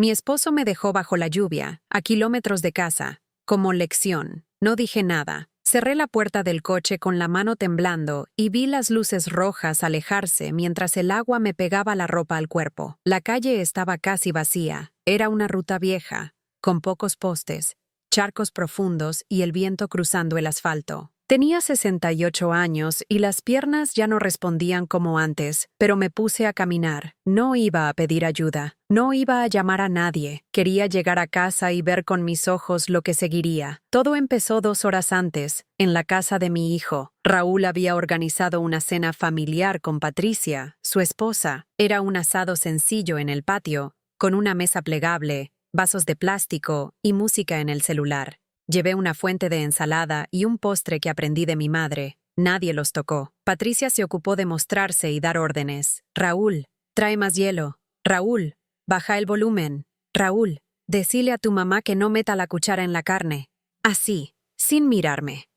Mi esposo me dejó bajo la lluvia, a kilómetros de casa, como lección. No dije nada. Cerré la puerta del coche con la mano temblando y vi las luces rojas alejarse mientras el agua me pegaba la ropa al cuerpo. La calle estaba casi vacía. Era una ruta vieja, con pocos postes, charcos profundos y el viento cruzando el asfalto. Tenía 68 años y las piernas ya no respondían como antes, pero me puse a caminar. No iba a pedir ayuda, no iba a llamar a nadie. Quería llegar a casa y ver con mis ojos lo que seguiría. Todo empezó 2 horas antes, en la casa de mi hijo. Raúl había organizado una cena familiar con Patricia, su esposa. Era un asado sencillo en el patio, con una mesa plegable, vasos de plástico y música en el celular. Llevé una fuente de ensalada y un postre que aprendí de mi madre. Nadie los tocó. Patricia se ocupó de mostrarse y dar órdenes. Raúl, trae más hielo. Raúl, baja el volumen. Raúl, decile a tu mamá que no meta la cuchara en la carne. Así, sin mirarme.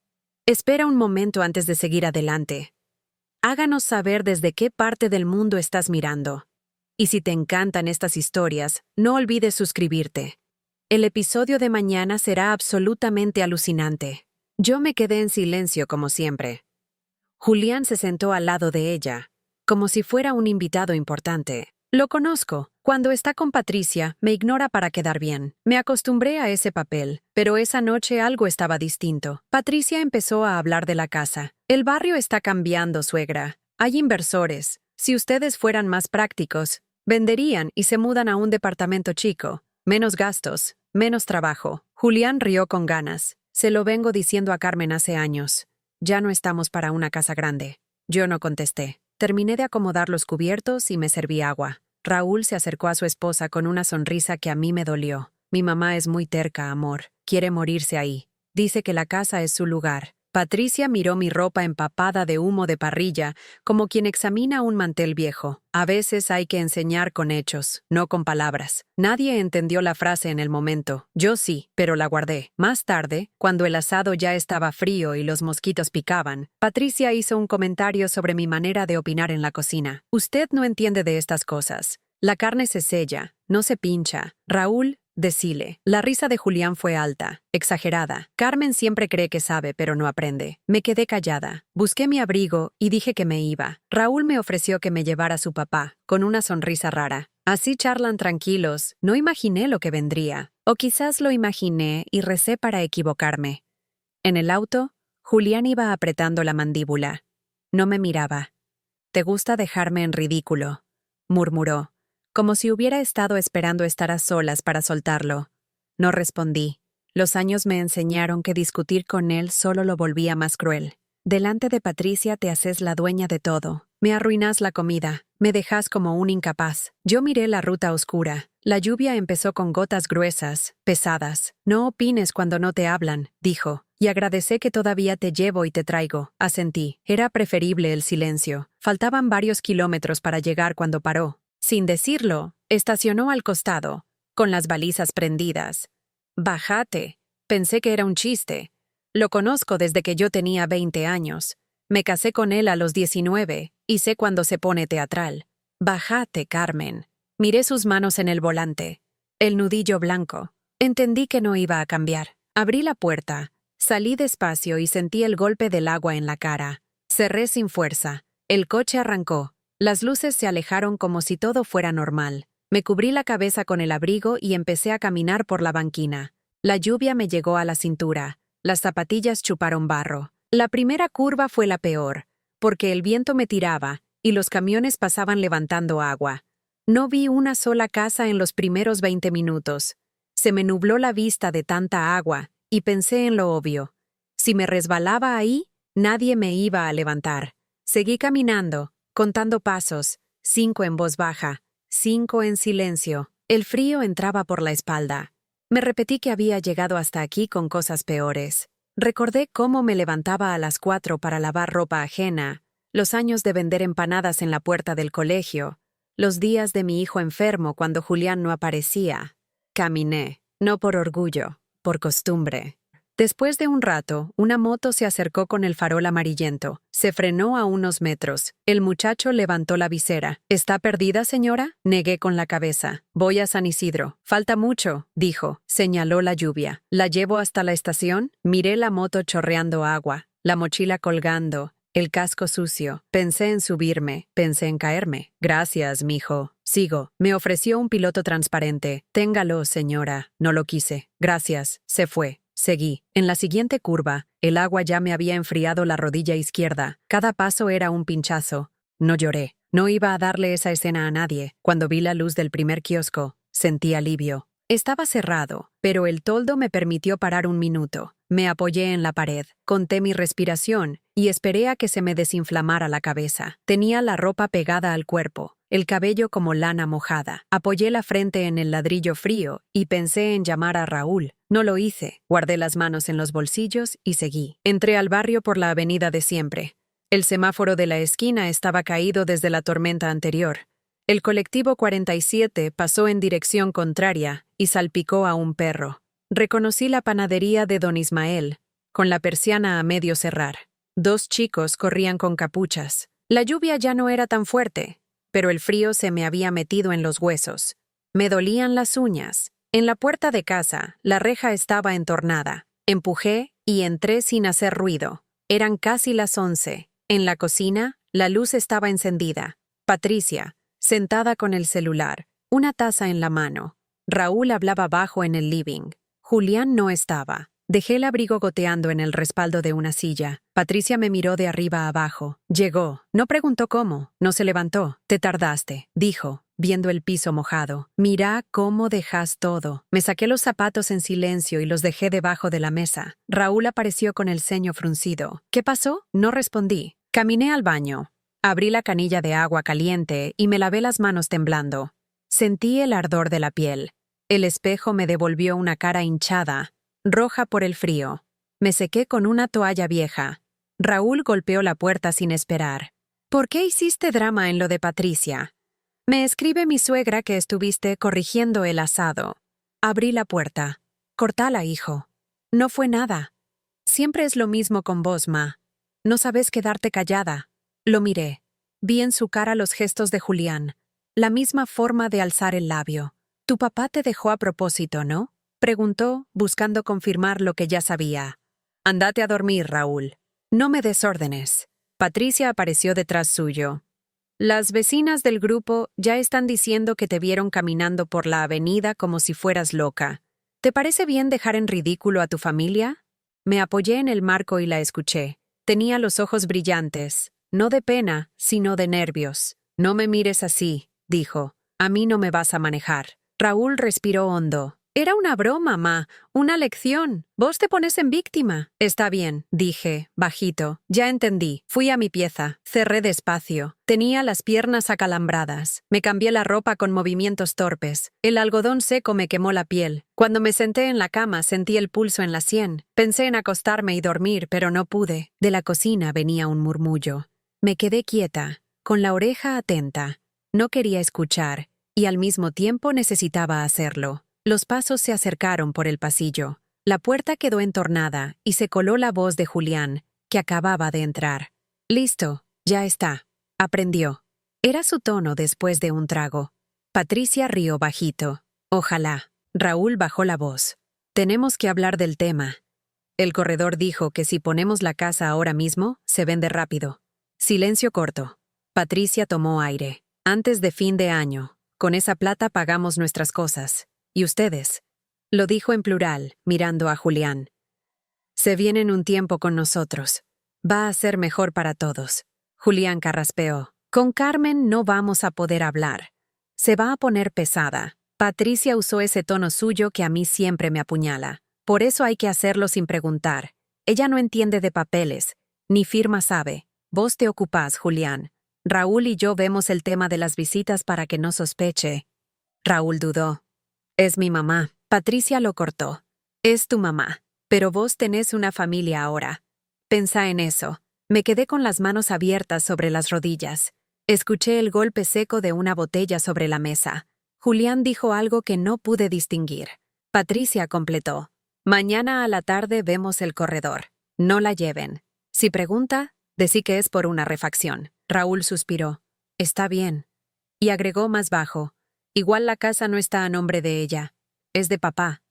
Espera un momento antes de seguir adelante. Háganos saber desde qué parte del mundo estás mirando. Y si te encantan estas historias, no olvides suscribirte. El episodio de mañana será absolutamente alucinante. Yo me quedé en silencio como siempre. Julián se sentó al lado de ella, como si fuera un invitado importante. Lo conozco. Cuando está con Patricia, me ignora para quedar bien. Me acostumbré a ese papel, pero esa noche algo estaba distinto. Patricia empezó a hablar de la casa. El barrio está cambiando, suegra. Hay inversores. Si ustedes fueran más prácticos, venderían y se mudan a un departamento chico. Menos gastos, menos trabajo. Julián rió con ganas. Se lo vengo diciendo a Carmen hace años. Ya no estamos para una casa grande. Yo no contesté. Terminé de acomodar los cubiertos y me serví agua. Raúl se acercó a su esposa con una sonrisa que a mí me dolió. Mi mamá es muy terca, amor. Quiere morirse ahí. Dice que la casa es su lugar. Patricia miró mi ropa empapada de humo de parrilla, como quien examina un mantel viejo. A veces hay que enseñar con hechos, no con palabras. Nadie entendió la frase en el momento. Yo sí, pero la guardé. Más tarde, cuando el asado ya estaba frío y los mosquitos picaban, Patricia hizo un comentario sobre mi manera de opinar en la cocina. Usted no entiende de estas cosas. La carne se sella, no se pincha. Raúl, decile. La risa de Julián fue alta, exagerada. Carmen siempre cree que sabe, pero no aprende. Me quedé callada. Busqué mi abrigo y dije que me iba. Raúl me ofreció que me llevara a su papá, con una sonrisa rara. Así charlan tranquilos. No imaginé lo que vendría. O quizás lo imaginé y recé para equivocarme. En el auto, Julián iba apretando la mandíbula. No me miraba. «¿Te gusta dejarme en ridículo?», murmuró, como si hubiera estado esperando estar a solas para soltarlo. No respondí. Los años me enseñaron que discutir con él solo lo volvía más cruel. Delante de Patricia te haces la dueña de todo. Me arruinas la comida. Me dejas como un incapaz. Yo miré la ruta oscura. La lluvia empezó con gotas gruesas, pesadas. No opines cuando no te hablan, dijo. Y agradecé que todavía te llevo y te traigo. Asentí. Era preferible el silencio. Faltaban varios kilómetros para llegar cuando paró. Sin decirlo, estacionó al costado, con las balizas prendidas. «Bájate». Pensé que era un chiste. Lo conozco desde que yo tenía 20 años. Me casé con él a los 19 y sé cuándo se pone teatral. «Bájate, Carmen». Miré sus manos en el volante. El nudillo blanco. Entendí que no iba a cambiar. Abrí la puerta. Salí despacio y sentí el golpe del agua en la cara. Cerré sin fuerza. El coche arrancó. Las luces se alejaron como si todo fuera normal. Me cubrí la cabeza con el abrigo y empecé a caminar por la banquina. La lluvia me llegó a la cintura. Las zapatillas chuparon barro. La primera curva fue la peor, porque el viento me tiraba y los camiones pasaban levantando agua. No vi una sola casa en los primeros 20 minutos. Se me nubló la vista de tanta agua y pensé en lo obvio. Si me resbalaba ahí, nadie me iba a levantar. Seguí caminando, contando pasos, 5 en voz baja, 5 en silencio. El frío entraba por la espalda. Me repetí que había llegado hasta aquí con cosas peores. Recordé cómo me levantaba a las 4 para lavar ropa ajena, los años de vender empanadas en la puerta del colegio, los días de mi hijo enfermo cuando Julián no aparecía. Caminé, no por orgullo, por costumbre. Después de un rato, una moto se acercó con el farol amarillento. Se frenó a unos metros. El muchacho levantó la visera. ¿Está perdida, señora? Negué con la cabeza. Voy a San Isidro. Falta mucho, dijo. Señaló la lluvia. ¿La llevo hasta la estación? Miré la moto chorreando agua, la mochila colgando, el casco sucio. Pensé en subirme, pensé en caerme. Gracias, mijo. Sigo. Me ofreció un piloto transparente. Téngalo, señora. No lo quise. Gracias. Se fue. Seguí. En la siguiente curva, el agua ya me había enfriado la rodilla izquierda. Cada paso era un pinchazo. No lloré. No iba a darle esa escena a nadie. Cuando vi la luz del primer kiosco, sentí alivio. Estaba cerrado, pero el toldo me permitió parar un minuto. Me apoyé en la pared, conté mi respiración y esperé a que se me desinflamara la cabeza. Tenía la ropa pegada al cuerpo, el cabello como lana mojada. Apoyé la frente en el ladrillo frío y pensé en llamar a Raúl. No lo hice. Guardé las manos en los bolsillos y seguí. Entré al barrio por la avenida de siempre. El semáforo de la esquina estaba caído desde la tormenta anterior. El colectivo 47 pasó en dirección contraria y salpicó a un perro. Reconocí la panadería de don Ismael, con la persiana a medio cerrar. 2 chicos corrían con capuchas. La lluvia ya no era tan fuerte, pero el frío se me había metido en los huesos. Me dolían las uñas. En la puerta de casa, la reja estaba entornada. Empujé y entré sin hacer ruido. Eran casi las 11. En la cocina, la luz estaba encendida. Patricia, sentada con el celular, una taza en la mano. Raúl hablaba bajo en el living. Julián no estaba. Dejé el abrigo goteando en el respaldo de una silla. Patricia me miró de arriba a abajo. Llegó. No preguntó cómo. No se levantó. Te tardaste, dijo, viendo el piso mojado. Mira cómo dejas todo. Me saqué los zapatos en silencio y los dejé debajo de la mesa. Raúl apareció con el ceño fruncido. ¿Qué pasó? No respondí. Caminé al baño. Abrí la canilla de agua caliente y me lavé las manos temblando. Sentí el ardor de la piel. El espejo me devolvió una cara hinchada, roja por el frío. Me sequé con una toalla vieja. Raúl golpeó la puerta sin esperar. ¿Por qué hiciste drama en lo de Patricia? Me escribe mi suegra que estuviste corrigiendo el asado. Abrí la puerta. Cortala, hijo. No fue nada. Siempre es lo mismo con vos, ma. No sabes quedarte callada. Lo miré. Vi en su cara los gestos de Julián, la misma forma de alzar el labio. Tu papá te dejó a propósito, ¿no? Preguntó, buscando confirmar lo que ya sabía. Andate a dormir, Raúl. No me des órdenes. Patricia apareció detrás suyo. Las vecinas del grupo ya están diciendo que te vieron caminando por la avenida como si fueras loca. ¿Te parece bien dejar en ridículo a tu familia? Me apoyé en el marco y la escuché. Tenía los ojos brillantes, no de pena, sino de nervios. No me mires así, dijo. A mí no me vas a manejar. Raúl respiró hondo. Era una broma, ma, una lección. Vos te pones en víctima. Está bien, dije, bajito. Ya entendí. Fui a mi pieza. Cerré despacio. Tenía las piernas acalambradas. Me cambié la ropa con movimientos torpes. El algodón seco me quemó la piel. Cuando me senté en la cama sentí el pulso en la sien. Pensé en acostarme y dormir, pero no pude. De la cocina venía un murmullo. Me quedé quieta, con la oreja atenta. No quería escuchar, y al mismo tiempo necesitaba hacerlo. Los pasos se acercaron por el pasillo. La puerta quedó entornada y se coló la voz de Julián, que acababa de entrar. Listo, ya está. Aprendió. Era su tono después de un trago. Patricia rió bajito. Ojalá. Raúl bajó la voz. Tenemos que hablar del tema. El corredor dijo que si ponemos la casa ahora mismo, se vende rápido. Silencio corto. Patricia tomó aire. Antes de fin de año. Con esa plata pagamos nuestras cosas. ¿Y ustedes? Lo dijo en plural, mirando a Julián. Se vienen un tiempo con nosotros. Va a ser mejor para todos. Julián carraspeó. Con Carmen no vamos a poder hablar. Se va a poner pesada. Patricia usó ese tono suyo que a mí siempre me apuñala. Por eso hay que hacerlo sin preguntar. Ella no entiende de papeles, ni firma sabe. Vos te ocupás, Julián. Raúl y yo vemos el tema de las visitas para que no sospeche. Raúl dudó. Es mi mamá. Patricia lo cortó. Es tu mamá. Pero vos tenés una familia ahora. Pensá en eso. Me quedé con las manos abiertas sobre las rodillas. Escuché el golpe seco de una botella sobre la mesa. Julián dijo algo que no pude distinguir. Patricia completó. Mañana a la tarde vemos el corredor. No la lleven. Si pregunta, decí que es por una refacción. Raúl suspiró. Está bien. Y agregó más bajo. Igual la casa no está a nombre de ella. Es de papá.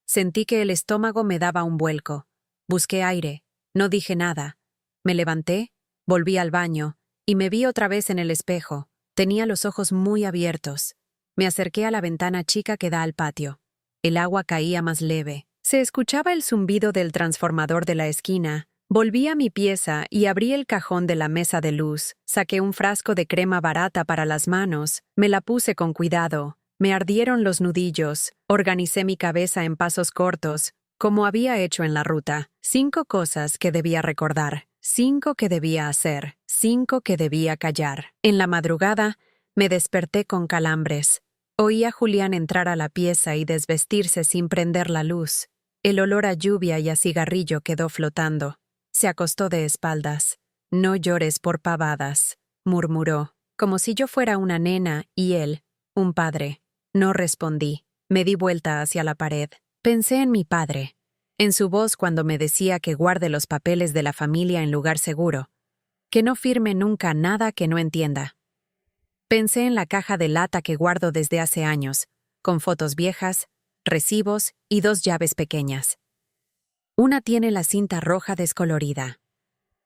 Sentí que el estómago me daba un vuelco. Busqué aire. No dije nada. Me levanté, volví al baño, y me vi otra vez en el espejo. Tenía los ojos muy abiertos. Me acerqué a la ventana chica que da al patio. El agua caía más leve. Se escuchaba el zumbido del transformador de la esquina. Volví a mi pieza y abrí el cajón de la mesa de luz. Saqué un frasco de crema barata para las manos. Me la puse con cuidado. Me ardieron los nudillos. Organicé mi cabeza en pasos cortos, como había hecho en la ruta. 5 cosas que debía recordar. 5 que debía hacer. 5 que debía callar. En la madrugada, me desperté con calambres. Oí a Julián entrar a la pieza y desvestirse sin prender la luz. El olor a lluvia y a cigarrillo quedó flotando. Se acostó de espaldas. No llores por pavadas, murmuró, como si yo fuera una nena y él, un padre. No respondí. Me di vuelta hacia la pared. Pensé en mi padre, en su voz cuando me decía que guarde los papeles de la familia en lugar seguro, que no firme nunca nada que no entienda. Pensé en la caja de lata que guardo desde hace años, con fotos viejas, recibos y 2 llaves pequeñas. Una tiene la cinta roja descolorida.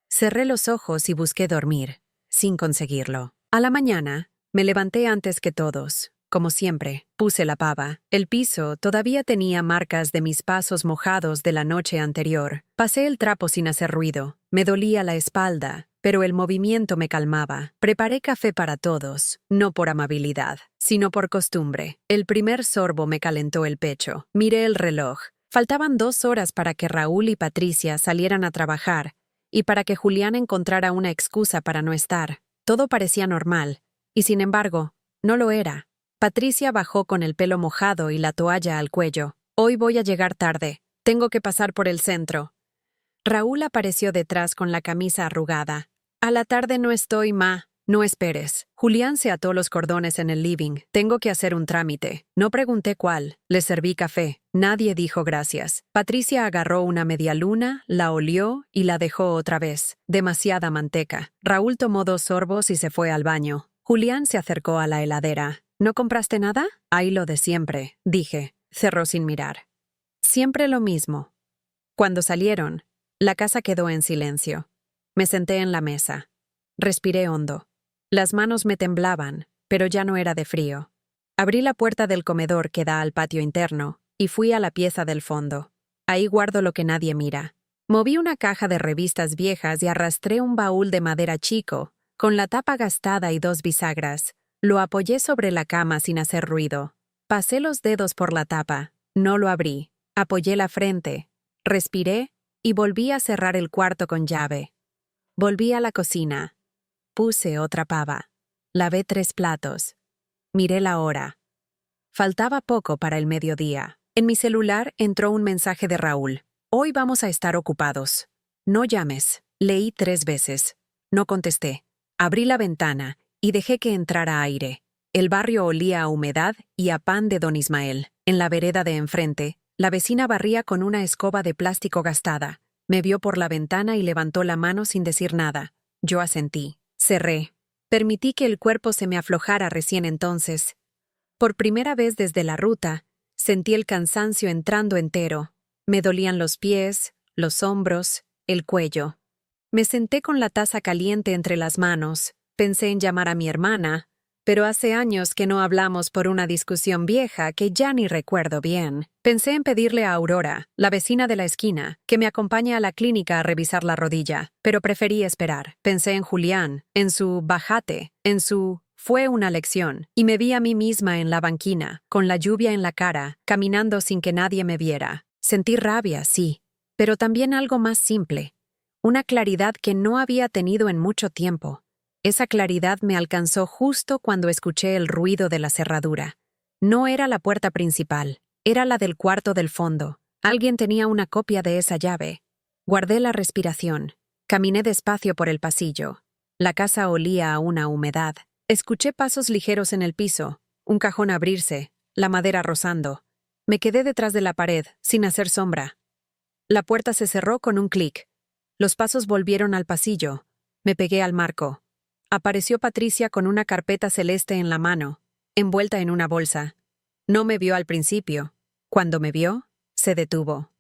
Cerré los ojos y busqué dormir, sin conseguirlo. A la mañana, me levanté antes que todos. Como siempre, puse la pava. El piso todavía tenía marcas de mis pasos mojados de la noche anterior. Pasé el trapo sin hacer ruido. Me dolía la espalda, pero el movimiento me calmaba. Preparé café para todos, no por amabilidad, sino por costumbre. El primer sorbo me calentó el pecho. Miré el reloj. Faltaban 2 horas para que Raúl y Patricia salieran a trabajar y para que Julián encontrara una excusa para no estar. Todo parecía normal, y sin embargo, no lo era. Patricia bajó con el pelo mojado y la toalla al cuello. Hoy voy a llegar tarde. Tengo que pasar por el centro. Raúl apareció detrás con la camisa arrugada. A la tarde no estoy, ma. No esperes. Julián se ató los cordones en el living. Tengo que hacer un trámite. No pregunté cuál. Le serví café. Nadie dijo gracias. Patricia agarró una media luna, la olió y la dejó otra vez. Demasiada manteca. Raúl tomó 2 sorbos y se fue al baño. Julián se acercó a la heladera. ¿No compraste nada? Ahí lo de siempre, dije. Cerró sin mirar. Siempre lo mismo. Cuando salieron, la casa quedó en silencio. Me senté en la mesa. Respiré hondo. Las manos me temblaban, pero ya no era de frío. Abrí la puerta del comedor que da al patio interno y fui a la pieza del fondo. Ahí guardo lo que nadie mira. Moví una caja de revistas viejas y arrastré un baúl de madera chico, con la tapa gastada y 2 bisagras. Lo apoyé sobre la cama sin hacer ruido. Pasé los dedos por la tapa. No lo abrí. Apoyé la frente. Respiré y volví a cerrar el cuarto con llave. Volví a la cocina. Puse otra pava. Lavé 3 platos. Miré la hora. Faltaba poco para el mediodía. En mi celular entró un mensaje de Raúl. Hoy vamos a estar ocupados. No llames. Leí 3 veces. No contesté. Abrí la ventana y dejé que entrara aire. El barrio olía a humedad y a pan de don Ismael. En la vereda de enfrente, la vecina barría con una escoba de plástico gastada. Me vio por la ventana y levantó la mano sin decir nada. Yo asentí. Cerré. Permití que el cuerpo se me aflojara recién entonces. Por primera vez desde la ruta, sentí el cansancio entrando entero. Me dolían los pies, los hombros, el cuello. Me senté con la taza caliente entre las manos. Pensé en llamar a mi hermana, pero hace años que no hablamos por una discusión vieja que ya ni recuerdo bien. Pensé en pedirle a Aurora, la vecina de la esquina, que me acompañe a la clínica a revisar la rodilla, pero preferí esperar. Pensé en Julián, en su bájate, en su fue una lección, y me vi a mí misma en la banquina, con la lluvia en la cara, caminando sin que nadie me viera. Sentí rabia, sí, pero también algo más simple, una claridad que no había tenido en mucho tiempo. Esa claridad me alcanzó justo cuando escuché el ruido de la cerradura. No era la puerta principal, era la del cuarto del fondo. Alguien tenía una copia de esa llave. Guardé la respiración. Caminé despacio por el pasillo. La casa olía a una humedad. Escuché pasos ligeros en el piso, un cajón abrirse, la madera rozando. Me quedé detrás de la pared, sin hacer sombra. La puerta se cerró con un clic. Los pasos volvieron al pasillo. Me pegué al marco. Apareció Patricia con una carpeta celeste en la mano, envuelta en una bolsa. No me vio al principio. Cuando me vio, se detuvo.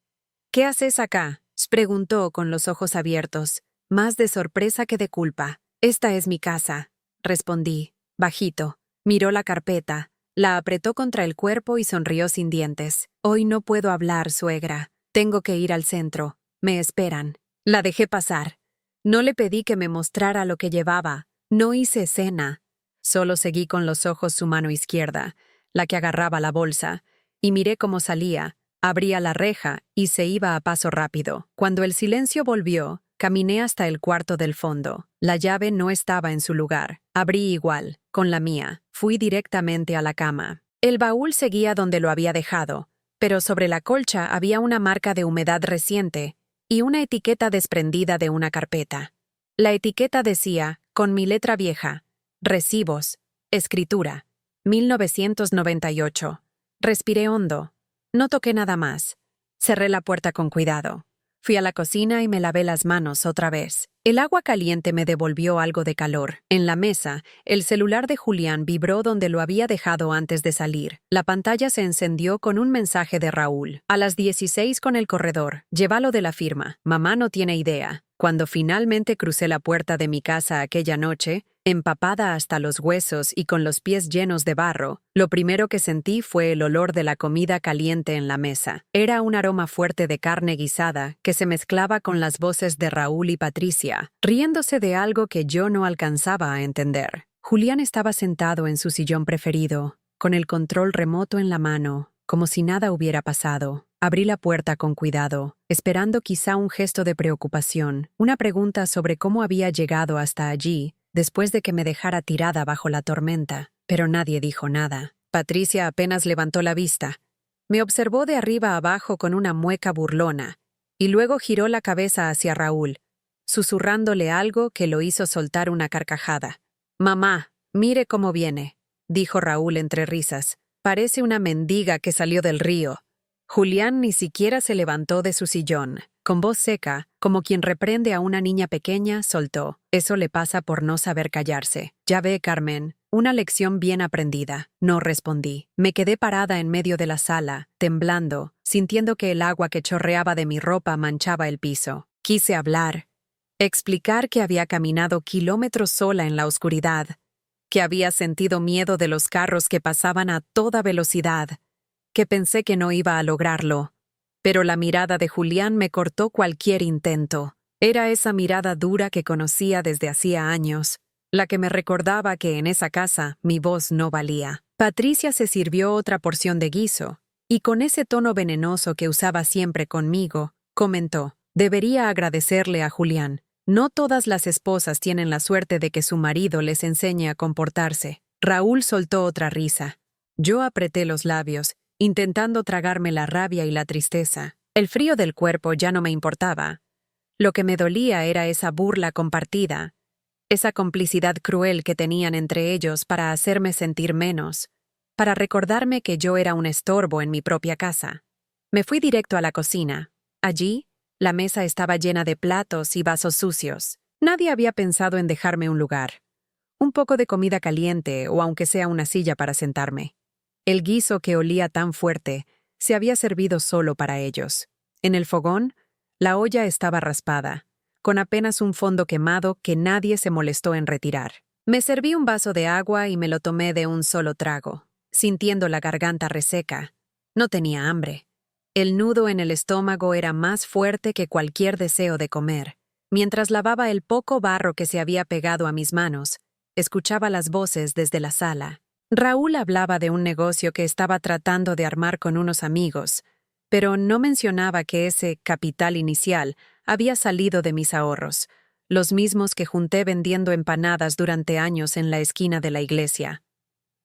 «¿Qué haces acá?», preguntó con los ojos abiertos, más de sorpresa que de culpa. «Esta es mi casa», respondí, bajito. Miró la carpeta, la apretó contra el cuerpo y sonrió sin dientes. «Hoy no puedo hablar, suegra. Tengo que ir al centro. Me esperan». La dejé pasar. No le pedí que me mostrara lo que llevaba. No hice escena. Solo seguí con los ojos su mano izquierda, la que agarraba la bolsa, y miré cómo salía. Abría la reja y se iba a paso rápido. Cuando el silencio volvió, caminé hasta el cuarto del fondo. La llave no estaba en su lugar. Abrí igual, con la mía. Fui directamente a la cama. El baúl seguía donde lo había dejado, pero sobre la colcha había una marca de humedad reciente y una etiqueta desprendida de una carpeta. La etiqueta decía, con mi letra vieja, recibos, escritura, 1998. Respiré hondo. No toqué nada más. Cerré la puerta con cuidado. Fui a la cocina y me lavé las manos otra vez. El agua caliente me devolvió algo de calor. En la mesa, el celular de Julián vibró donde lo había dejado antes de salir. La pantalla se encendió con un mensaje de Raúl. A las 16 con el corredor. Llévalo de la firma. Mamá no tiene idea. Cuando finalmente crucé la puerta de mi casa aquella noche, empapada hasta los huesos y con los pies llenos de barro, lo primero que sentí fue el olor de la comida caliente en la mesa. Era un aroma fuerte de carne guisada que se mezclaba con las voces de Raúl y Patricia, riéndose de algo que yo no alcanzaba a entender. Julián estaba sentado en su sillón preferido, con el control remoto en la mano, como si nada hubiera pasado. Abrí la puerta con cuidado, esperando quizá un gesto de preocupación, una pregunta sobre cómo había llegado hasta allí, después de que me dejara tirada bajo la tormenta, pero nadie dijo nada. Patricia apenas levantó la vista. Me observó de arriba a abajo con una mueca burlona, y luego giró la cabeza hacia Raúl, susurrándole algo que lo hizo soltar una carcajada. «Mamá, mire cómo viene», dijo Raúl entre risas. «Parece una mendiga que salió del río». Julián ni siquiera se levantó de su sillón. Con voz seca, como quien reprende a una niña pequeña, soltó. «Eso le pasa por no saber callarse. Ya ve, Carmen, una lección bien aprendida». No respondí. Me quedé parada en medio de la sala, temblando, sintiendo que el agua que chorreaba de mi ropa manchaba el piso. Quise hablar. Explicar que había caminado kilómetros sola en la oscuridad, que había sentido miedo de los carros que pasaban a toda velocidad, que pensé que no iba a lograrlo. Pero la mirada de Julián me cortó cualquier intento. Era esa mirada dura que conocía desde hacía años, la que me recordaba que en esa casa mi voz no valía. Patricia se sirvió otra porción de guiso, y con ese tono venenoso que usaba siempre conmigo, comentó: «Debería agradecerle a Julián. No todas las esposas tienen la suerte de que su marido les enseñe a comportarse». Raúl soltó otra risa. Yo apreté los labios, intentando tragarme la rabia y la tristeza. El frío del cuerpo ya no me importaba. Lo que me dolía era esa burla compartida, esa complicidad cruel que tenían entre ellos para hacerme sentir menos, para recordarme que yo era un estorbo en mi propia casa. Me fui directo a la cocina. Allí, la mesa estaba llena de platos y vasos sucios. Nadie había pensado en dejarme un lugar. Un poco de comida caliente o aunque sea una silla para sentarme. El guiso que olía tan fuerte se había servido solo para ellos. En el fogón, la olla estaba raspada, con apenas un fondo quemado que nadie se molestó en retirar. Me serví un vaso de agua y me lo tomé de un solo trago, sintiendo la garganta reseca. No tenía hambre. El nudo en el estómago era más fuerte que cualquier deseo de comer. Mientras lavaba el poco barro que se había pegado a mis manos, escuchaba las voces desde la sala. Raúl hablaba de un negocio que estaba tratando de armar con unos amigos, pero no mencionaba que ese capital inicial había salido de mis ahorros, los mismos que junté vendiendo empanadas durante años en la esquina de la iglesia.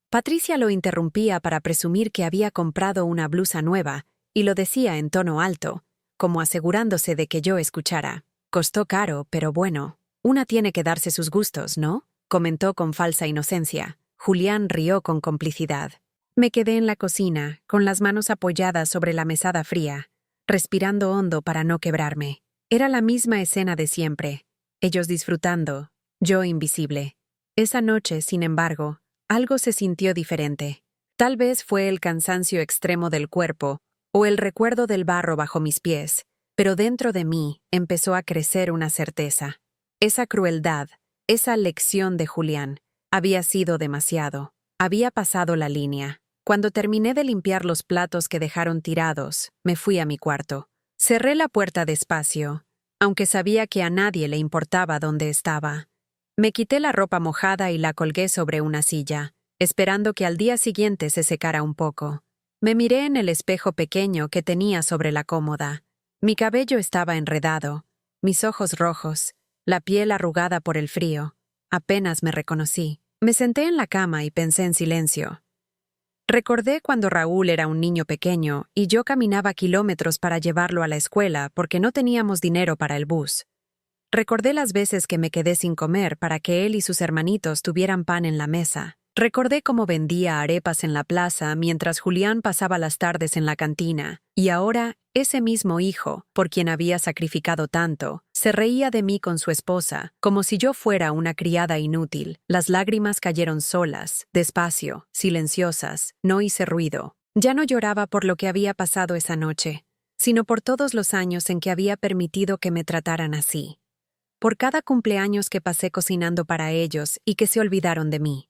Patricia lo interrumpía para presumir que había comprado una blusa nueva, y lo decía en tono alto, como asegurándose de que yo escuchara. «Costó caro, pero bueno, una tiene que darse sus gustos, ¿no?», comentó con falsa inocencia. Julián rió con complicidad. Me quedé en la cocina, con las manos apoyadas sobre la mesada fría, respirando hondo para no quebrarme. Era la misma escena de siempre. Ellos disfrutando, yo invisible. Esa noche, sin embargo, algo se sintió diferente. Tal vez fue el cansancio extremo del cuerpo o el recuerdo del barro bajo mis pies, pero dentro de mí empezó a crecer una certeza. Esa crueldad, esa lección de Julián, había sido demasiado. Había pasado la línea. Cuando terminé de limpiar los platos que dejaron tirados, me fui a mi cuarto. Cerré la puerta despacio, aunque sabía que a nadie le importaba dónde estaba. Me quité la ropa mojada y la colgué sobre una silla, esperando que al día siguiente se secara un poco. Me miré en el espejo pequeño que tenía sobre la cómoda. Mi cabello estaba enredado, mis ojos rojos, la piel arrugada por el frío. Apenas me reconocí. Me senté en la cama y pensé en silencio. Recordé cuando Raúl era un niño pequeño y yo caminaba kilómetros para llevarlo a la escuela porque no teníamos dinero para el bus. Recordé las veces que me quedé sin comer para que él y sus hermanitos tuvieran pan en la mesa. Recordé cómo vendía arepas en la plaza mientras Julián pasaba las tardes en la cantina, y ahora ese mismo hijo, por quien había sacrificado tanto, se reía de mí con su esposa, como si yo fuera una criada inútil. Las lágrimas cayeron solas, despacio, silenciosas. No hice ruido. Ya no lloraba por lo que había pasado esa noche, sino por todos los años en que había permitido que me trataran así. Por cada cumpleaños que pasé cocinando para ellos y que se olvidaron de mí.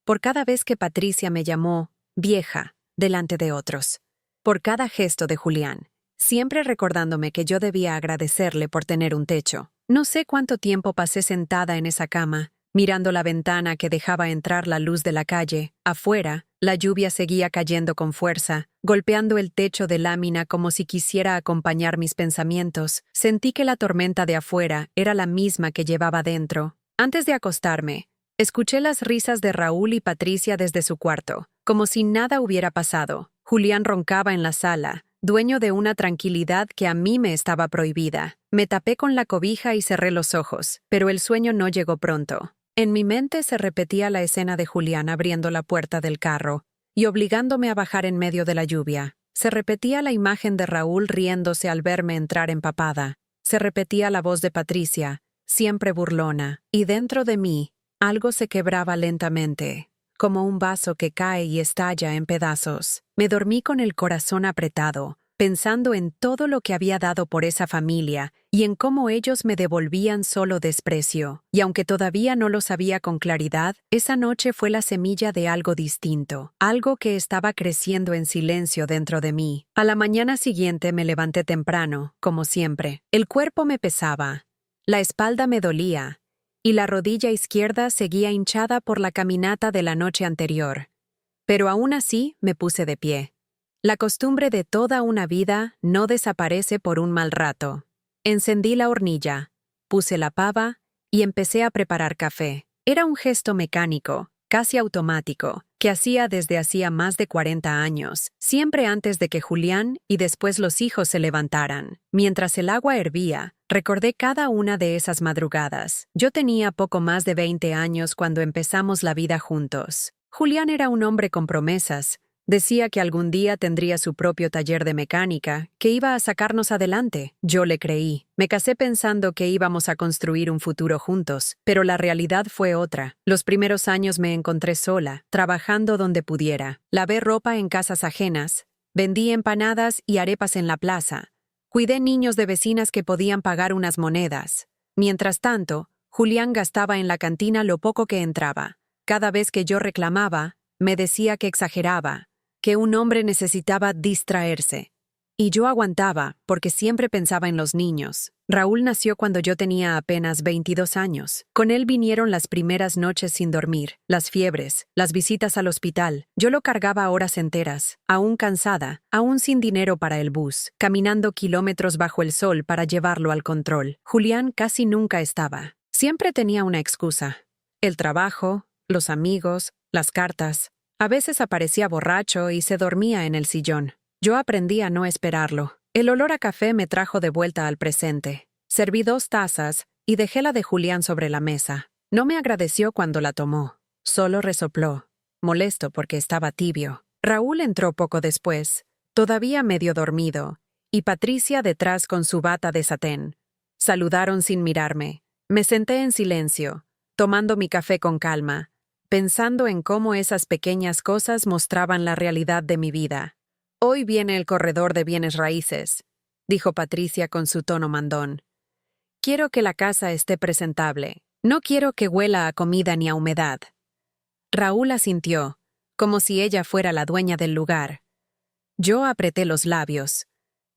Por cada vez que Patricia me llamó vieja delante de otros. Por cada gesto de Julián, siempre recordándome que yo debía agradecerle por tener un techo. No sé cuánto tiempo pasé sentada en esa cama, mirando la ventana que dejaba entrar la luz de la calle. Afuera, la lluvia seguía cayendo con fuerza, golpeando el techo de lámina como si quisiera acompañar mis pensamientos. Sentí que la tormenta de afuera era la misma que llevaba dentro. Antes de acostarme, escuché las risas de Raúl y Patricia desde su cuarto, como si nada hubiera pasado. Julián roncaba en la sala, dueño de una tranquilidad que a mí me estaba prohibida. Me tapé con la cobija y cerré los ojos, pero el sueño no llegó pronto. En mi mente se repetía la escena de Julián abriendo la puerta del carro y obligándome a bajar en medio de la lluvia. Se repetía la imagen de Raúl riéndose al verme entrar empapada. Se repetía la voz de Patricia, siempre burlona, y dentro de mí, algo se quebraba lentamente, como un vaso que cae y estalla en pedazos. Me dormí con el corazón apretado, pensando en todo lo que había dado por esa familia y en cómo ellos me devolvían solo desprecio. Y aunque todavía no lo sabía con claridad, esa noche fue la semilla de algo distinto, algo que estaba creciendo en silencio dentro de mí. A la mañana siguiente me levanté temprano, como siempre. El cuerpo me pesaba, la espalda me dolía, y la rodilla izquierda seguía hinchada por la caminata de la noche anterior. Pero aún así me puse de pie. La costumbre de toda una vida no desaparece por un mal rato. Encendí la hornilla, puse la pava y empecé a preparar café. Era un gesto mecánico, casi automático, que hacía desde hacía más de 40 años, siempre antes de que Julián y después los hijos se levantaran. Mientras el agua hervía, recordé cada una de esas madrugadas. Yo tenía poco más de 20 años cuando empezamos la vida juntos. Julián era un hombre con promesas. Decía que algún día tendría su propio taller de mecánica, que iba a sacarnos adelante. Yo le creí. Me casé pensando que íbamos a construir un futuro juntos, pero la realidad fue otra. Los primeros años me encontré sola, trabajando donde pudiera. Lavé ropa en casas ajenas, vendí empanadas y arepas en la plaza. Cuidé niños de vecinas que podían pagar unas monedas. Mientras tanto, Julián gastaba en la cantina lo poco que entraba. Cada vez que yo reclamaba, me decía que exageraba, que un hombre necesitaba distraerse. Y yo aguantaba, porque siempre pensaba en los niños. Raúl nació cuando yo tenía apenas 22 años. Con él vinieron las primeras noches sin dormir, las fiebres, las visitas al hospital. Yo lo cargaba horas enteras, aún cansada, aún sin dinero para el bus, caminando kilómetros bajo el sol para llevarlo al control. Julián casi nunca estaba. Siempre tenía una excusa. El trabajo, los amigos, las cartas. A veces aparecía borracho y se dormía en el sillón. Yo aprendí a no esperarlo. El olor a café me trajo de vuelta al presente. Serví 2 tazas y dejé la de Julián sobre la mesa. No me agradeció cuando la tomó. Solo resopló, molesto porque estaba tibio. Raúl entró poco después, todavía medio dormido, y Patricia detrás con su bata de satén. Saludaron sin mirarme. Me senté en silencio, tomando mi café con calma, pensando en cómo esas pequeñas cosas mostraban la realidad de mi vida. «Hoy viene el corredor de bienes raíces», dijo Patricia con su tono mandón. «Quiero que la casa esté presentable. No quiero que huela a comida ni a humedad». Raúl asintió, como si ella fuera la dueña del lugar. Yo apreté los labios.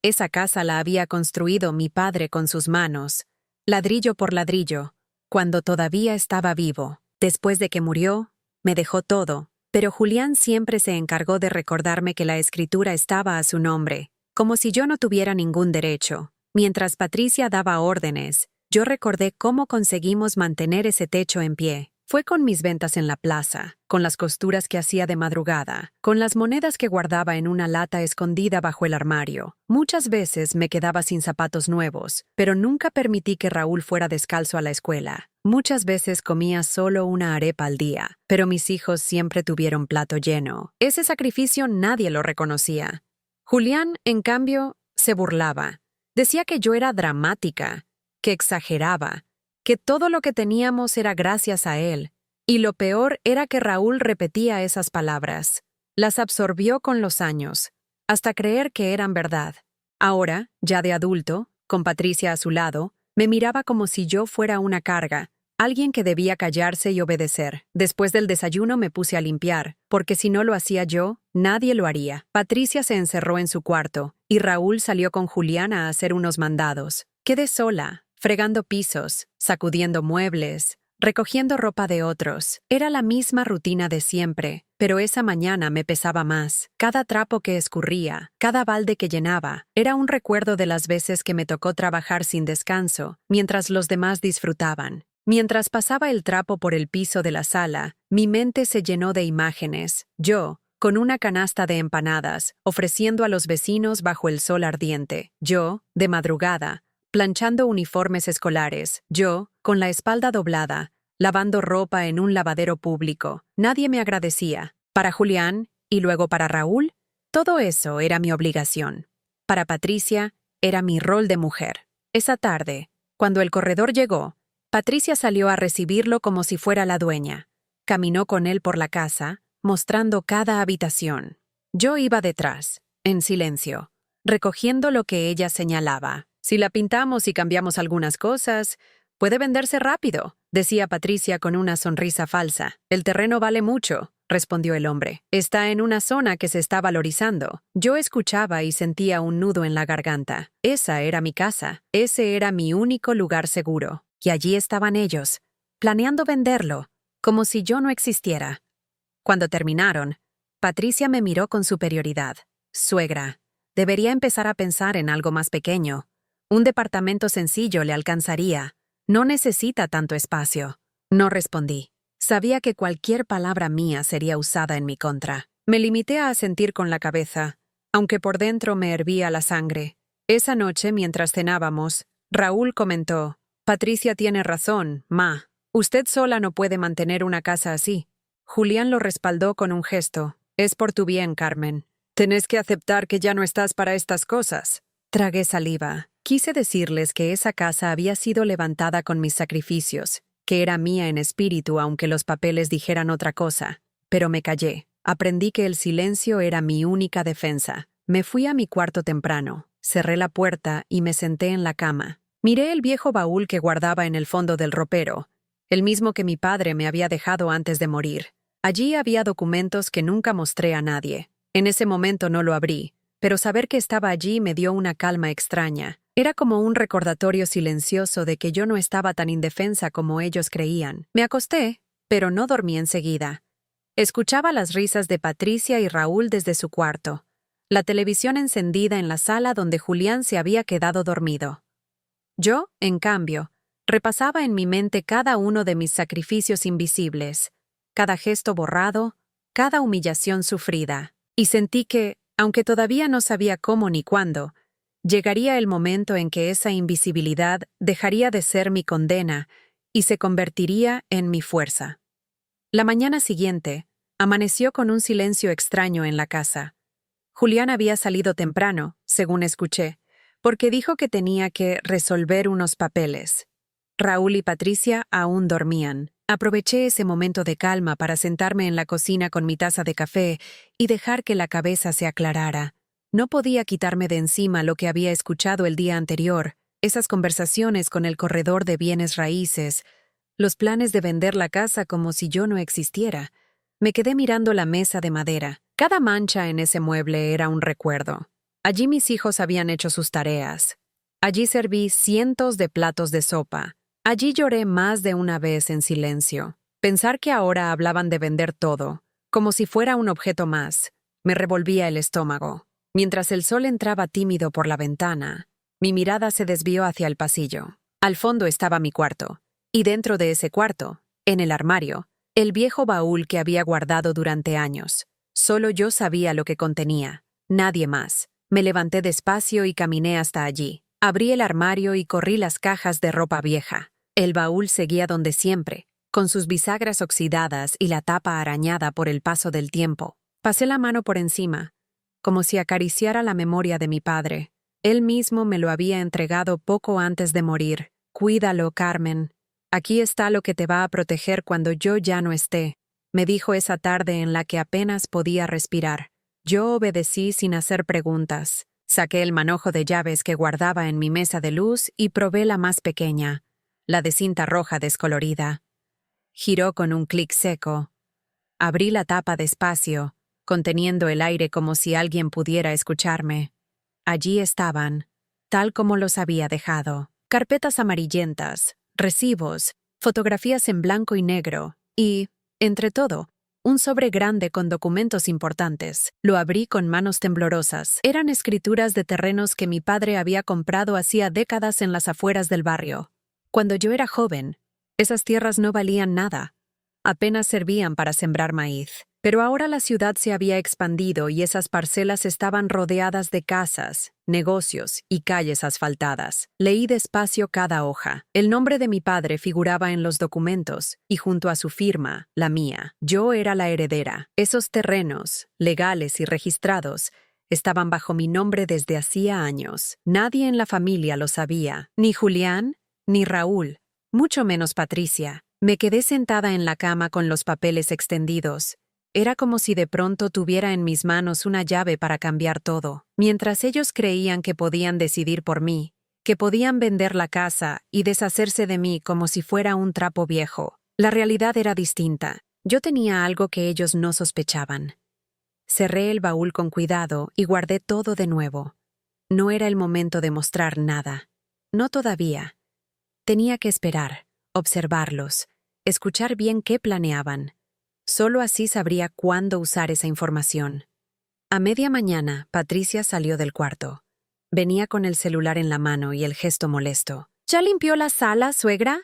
Esa casa la había construido mi padre con sus manos, ladrillo por ladrillo, cuando todavía estaba vivo. Después de que murió, me dejó todo, pero Julián siempre se encargó de recordarme que la escritura estaba a su nombre, como si yo no tuviera ningún derecho. Mientras Patricia daba órdenes, yo recordé cómo conseguimos mantener ese techo en pie. Fue con mis ventas en la plaza, con las costuras que hacía de madrugada, con las monedas que guardaba en una lata escondida bajo el armario. Muchas veces me quedaba sin zapatos nuevos, pero nunca permití que Raúl fuera descalzo a la escuela. Muchas veces comía solo una arepa al día, pero mis hijos siempre tuvieron plato lleno. Ese sacrificio nadie lo reconocía. Julián, en cambio, se burlaba. Decía que yo era dramática, que exageraba, que todo lo que teníamos era gracias a él, y lo peor era que Raúl repetía esas palabras. Las absorbió con los años, hasta creer que eran verdad. Ahora, ya de adulto, con Patricia a su lado, me miraba como si yo fuera una carga, alguien que debía callarse y obedecer. Después del desayuno me puse a limpiar, porque si no lo hacía yo, nadie lo haría. Patricia se encerró en su cuarto, y Raúl salió con Julián a hacer unos mandados. Quedé sola, fregando pisos, sacudiendo muebles, recogiendo ropa de otros. Era la misma rutina de siempre, pero esa mañana me pesaba más. Cada trapo que escurría, cada balde que llenaba, era un recuerdo de las veces que me tocó trabajar sin descanso, mientras los demás disfrutaban. Mientras pasaba el trapo por el piso de la sala, mi mente se llenó de imágenes. Yo, con una canasta de empanadas, ofreciendo a los vecinos bajo el sol ardiente. Yo, de madrugada, planchando uniformes escolares. Yo, con la espalda doblada, lavando ropa en un lavadero público. Nadie me agradecía. Para Julián, y luego para Raúl, todo eso era mi obligación. Para Patricia, era mi rol de mujer. Esa tarde, cuando el corredor llegó, Patricia salió a recibirlo como si fuera la dueña. Caminó con él por la casa, mostrando cada habitación. Yo iba detrás, en silencio, recogiendo lo que ella señalaba. «Si la pintamos y cambiamos algunas cosas, puede venderse rápido», decía Patricia con una sonrisa falsa. «El terreno vale mucho», respondió el hombre. «Está en una zona que se está valorizando». Yo escuchaba y sentía un nudo en la garganta. Esa era mi casa. Ese era mi único lugar seguro. Y allí estaban ellos, planeando venderlo, como si yo no existiera. Cuando terminaron, Patricia me miró con superioridad. «Suegra, debería empezar a pensar en algo más pequeño. Un departamento sencillo le alcanzaría. No necesita tanto espacio». No respondí. Sabía que cualquier palabra mía sería usada en mi contra. Me limité a asentir con la cabeza, aunque por dentro me hervía la sangre. Esa noche, mientras cenábamos, Raúl comentó: «Patricia tiene razón, ma. Usted sola no puede mantener una casa así». Julián lo respaldó con un gesto. «Es por tu bien, Carmen. Tenés que aceptar que ya no estás para estas cosas». Tragué saliva. Quise decirles que esa casa había sido levantada con mis sacrificios, que era mía en espíritu aunque los papeles dijeran otra cosa. Pero me callé. Aprendí que el silencio era mi única defensa. Me fui a mi cuarto temprano, cerré la puerta y me senté en la cama. Miré el viejo baúl que guardaba en el fondo del ropero, el mismo que mi padre me había dejado antes de morir. Allí había documentos que nunca mostré a nadie. En ese momento no lo abrí, pero saber que estaba allí me dio una calma extraña. Era como un recordatorio silencioso de que yo no estaba tan indefensa como ellos creían. Me acosté, pero no dormí enseguida. Escuchaba las risas de Patricia y Raúl desde su cuarto, la televisión encendida en la sala donde Julián se había quedado dormido. Yo, en cambio, repasaba en mi mente cada uno de mis sacrificios invisibles, cada gesto borrado, cada humillación sufrida, y sentí que, aunque todavía no sabía cómo ni cuándo, llegaría el momento en que esa invisibilidad dejaría de ser mi condena y se convertiría en mi fuerza. La mañana siguiente, Amaneció con un silencio extraño en la casa. Julián había salido temprano, según escuché, porque dijo que tenía que resolver unos papeles. Raúl y Patricia aún dormían. Aproveché ese momento de calma para sentarme en la cocina con mi taza de café y dejar que la cabeza se aclarara. No podía quitarme de encima lo que había escuchado el día anterior, esas conversaciones con el corredor de bienes raíces, los planes de vender la casa como si yo no existiera. Me quedé mirando la mesa de madera. Cada mancha en ese mueble era un recuerdo. Allí mis hijos habían hecho sus tareas. Allí serví cientos de platos de sopa. Allí lloré más de una vez en silencio. Pensar que ahora hablaban de vender todo, como si fuera un objeto más, me revolvía el estómago. Mientras el sol entraba tímido por la ventana, mi mirada se desvió hacia el pasillo. Al fondo estaba mi cuarto, y dentro de ese cuarto, en el armario, el viejo baúl que había guardado durante años. Solo yo sabía lo que contenía, nadie más. Me levanté despacio y caminé hasta allí. Abrí el armario y corrí las cajas de ropa vieja. El baúl seguía donde siempre, con sus bisagras oxidadas y la tapa arañada por el paso del tiempo. Pasé la mano por encima, como si acariciara la memoria de mi padre. Él mismo me lo había entregado poco antes de morir. «Cuídalo, Carmen. Aquí está lo que te va a proteger cuando yo ya no esté», me dijo esa tarde en la que apenas podía respirar. Yo obedecí sin hacer preguntas. Saqué el manojo de llaves que guardaba en mi mesa de luz y probé la más pequeña, la de cinta roja descolorida. Giró con un clic seco. Abrí la tapa despacio, conteniendo el aire como si alguien pudiera escucharme. Allí estaban, tal como los había dejado. Carpetas amarillentas, recibos, fotografías en blanco y negro y, entre todo, un sobre grande con documentos importantes. Lo abrí con manos temblorosas. Eran escrituras de terrenos que mi padre había comprado hacía décadas en las afueras del barrio. Cuando yo era joven, esas tierras no valían nada. Apenas servían para sembrar maíz. Pero ahora la ciudad se había expandido y esas parcelas estaban rodeadas de casas, negocios y calles asfaltadas. Leí despacio cada hoja. El nombre de mi padre figuraba en los documentos y junto a su firma, la mía. Yo era la heredera. Esos terrenos, legales y registrados, estaban bajo mi nombre desde hacía años. Nadie en la familia lo sabía, ni Julián, ni Raúl, mucho menos Patricia. Me quedé sentada en la cama con los papeles extendidos. Era como si de pronto tuviera en mis manos una llave para cambiar todo. Mientras ellos creían que podían decidir por mí, que podían vender la casa y deshacerse de mí como si fuera un trapo viejo, la realidad era distinta. Yo tenía algo que ellos no sospechaban. Cerré el baúl con cuidado y guardé todo de nuevo. No era el momento de mostrar nada. No todavía. Tenía que esperar, observarlos, escuchar bien qué planeaban. Solo así sabría cuándo usar esa información. A media mañana, Patricia salió del cuarto. Venía con el celular en la mano y el gesto molesto. ¿Ya limpió la sala, suegra?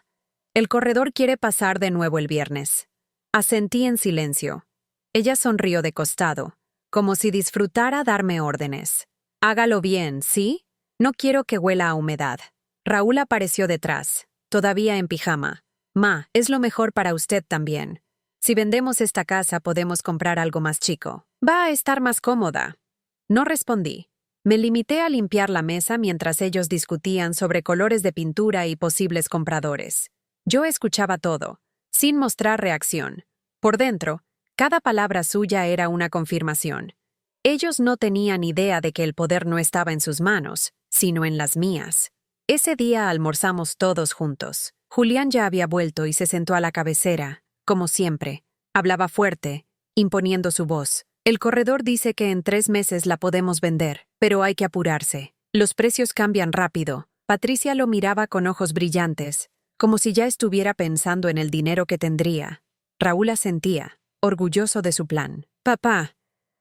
El corredor quiere pasar de nuevo el viernes. Asentí en silencio. Ella sonrió de costado, como si disfrutara darme órdenes. Hágalo bien, ¿sí? No quiero que huela a humedad. Raúl apareció detrás, todavía en pijama. Ma, es lo mejor para usted también. Si vendemos esta casa podemos comprar algo más chico. Va a estar más cómoda. No respondí. Me limité a limpiar la mesa mientras ellos discutían sobre colores de pintura y posibles compradores. Yo escuchaba todo, sin mostrar reacción. Por dentro, cada palabra suya era una confirmación. Ellos no tenían idea de que el poder no estaba en sus manos, sino en las mías. Ese día almorzamos todos juntos. Julián ya había vuelto y se sentó a la cabecera. Como siempre, hablaba fuerte, imponiendo su voz. El corredor dice que en 3 meses la podemos vender, pero hay que apurarse. Los precios cambian rápido. Patricia lo miraba con ojos brillantes, como si ya estuviera pensando en el dinero que tendría. Raúl asentía, orgulloso de su plan. Papá,